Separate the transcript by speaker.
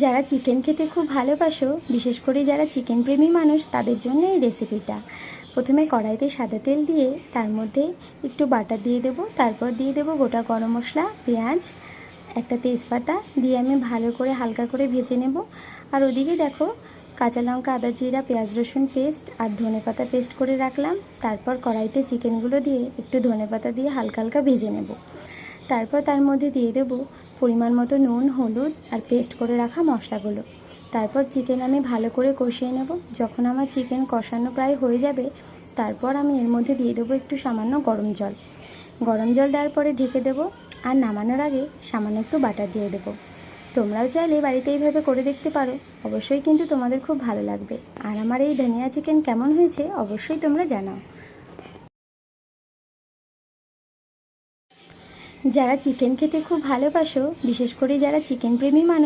Speaker 1: যারা চিকেন খেতে খুব ভালোবাসো, বিশেষ করে যারা চিকেন প্রেমী মানুষ, তাদের জন্য এই রেসিপিটা। প্রথমে কড়াইতে সাদা তেল দিয়ে তার মধ্যে একটু বাটার দিয়ে দেবো, তারপর দিয়ে দেবো গোটা গরম মশলা, পেঁয়াজ, একটা তেজপাতা দিয়ে আমি ভালো করে হালকা করে ভেজে নেব। আর ওদিকে দেখো, কাঁচা লঙ্কা, আদা, জিরা, পেঁয়াজ, রসুন পেস্ট আর ধনেপাতা পেস্ট করে রাখলাম। তারপর কড়াইতে চিকেনগুলো দিয়ে একটু ধনেপাতা দিয়ে হালকা হালকা ভেজে নেব। তারপর তার মধ্যে দিয়ে দেবো পরিমাণ মতো নুন, হলুদ আর পেস্ট করে রাখা মশলাগুলো। তারপর চিকেন আমি ভালো করে কষিয়ে নেব। যখন আমার চিকেন কষানো প্রায় হয়ে যাবে, তারপর আমি এর মধ্যে দিয়ে দেবো একটু সামান্য গরম জল। গরম জল দেওয়ার পরে ঢেকে দেবো, আর নামানোর আগে সামান্য একটু বাটার দিয়ে দেবো। তোমরাও চাইলে বাড়িতে এইভাবে করে দেখতে পারো, অবশ্যই কিন্তু তোমাদের খুব ভালো লাগবে। আর আমার এই ধনিয়া চিকেন কেমন হয়েছে অবশ্যই তোমরা জানাও। যারা চিকেন খেতে খুব ভালোবাসো, বিশেষ করে যারা চিকেন প্রেমী মানুষ,